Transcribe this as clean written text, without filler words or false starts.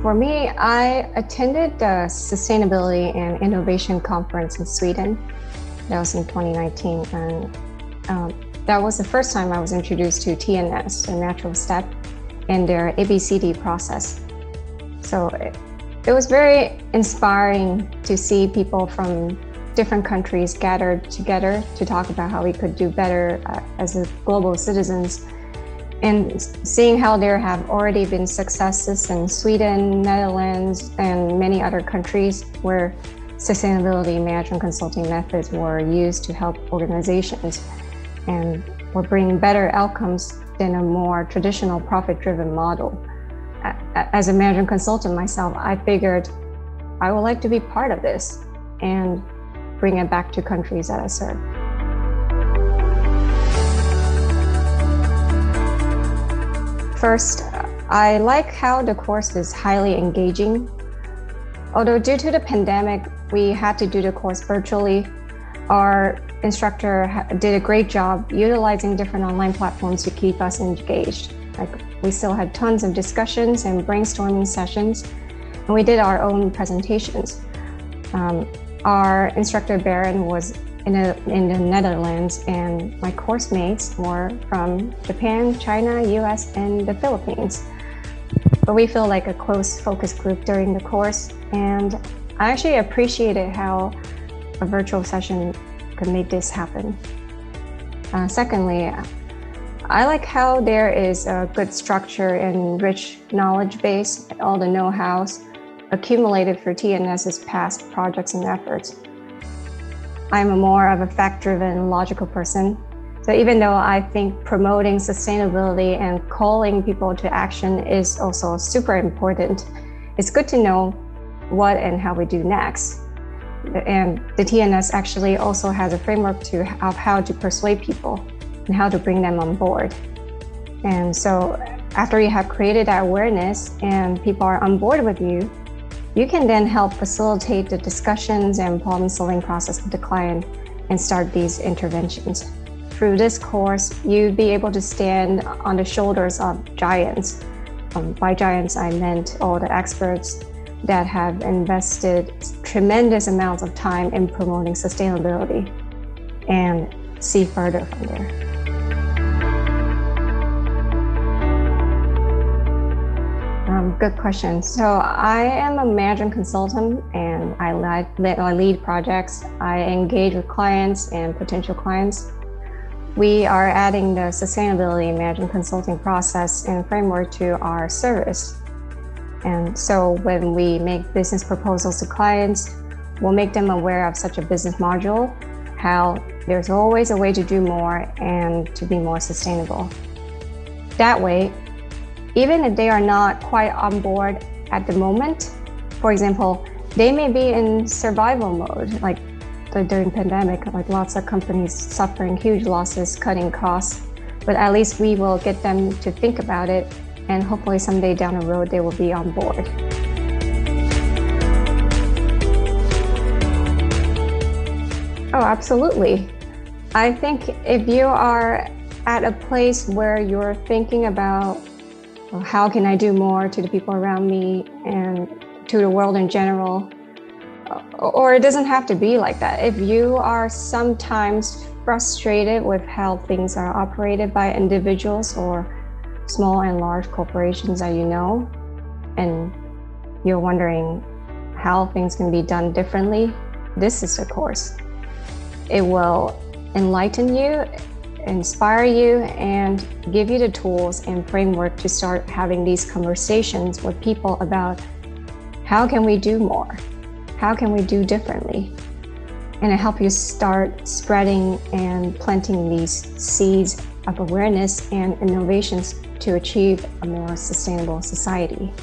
For me, I attended the Sustainability and Innovation Conference in Sweden. That was in 2019, and that was the first time I was introduced to TNS, the natural step, and their ABCD process. So it was very inspiring to see people from different countries gathered together to talk about how we could do better as global citizens, and seeing how there have already been successes in Sweden, Netherlands, and many other countries where sustainability management consulting methods were used to help organizations and were bringing better outcomes than a more traditional profit-driven model. As a management consultant myself, I figured I would like to be part of this and bring it back to countries that I serve. First, I like how the course is highly engaging. Although due to the pandemic, we had to do the course virtually, our instructor did a great job utilizing different online platforms to keep us engaged. We still had tons of discussions and brainstorming sessions, and we did our own presentations. Our instructor Baron was in the Netherlands, and my course mates were from Japan, China, US, and the Philippines. But we feel like a close focus group during the course, and I actually appreciated how a virtual session could make this happen. Secondly, I like how there is a good structure and rich knowledge base, all the know-hows accumulated for TNS's past projects and efforts. I'm more of a fact-driven, logical person. So even though I think promoting sustainability and calling people to action is also super important, it's good to know what and how we do next. And the TNS actually also has a framework of how to persuade people and how to bring them on board. And so after you have created that awareness and people are on board with you, you can then help facilitate the discussions and problem-solving process with the client and start these interventions. Through this course, you'd be able to stand on the shoulders of giants. By giants, I meant all the experts that have invested tremendous amounts of time in promoting sustainability and see further from there. Good question. So I am a management consultant, and I lead projects. I engage with clients and potential clients. We are adding the sustainability management consulting process and framework to our service. And so when we make business proposals to clients, we'll make them aware of such a business module, how there's always a way to do more and to be more sustainable. That way, even if they are not quite on board at the moment, for example, they may be in survival mode, like during pandemic, like lots of companies suffering huge losses, cutting costs, but at least we will get them to think about it, and hopefully someday down the road they will be on board. Oh, absolutely. I think if you are at a place where you're thinking about how can I do more to the people around me and to the world in general, or it doesn't have to be like that. If you are sometimes frustrated with how things are operated by individuals or small and large corporations that you know, and you're wondering how things can be done differently, this is the course. It will enlighten you, inspire you, and give you the tools and framework to start having these conversations with people about how can we do more? How can we do differently? And it helps you start spreading and planting these seeds of awareness and innovations to achieve a more sustainable society.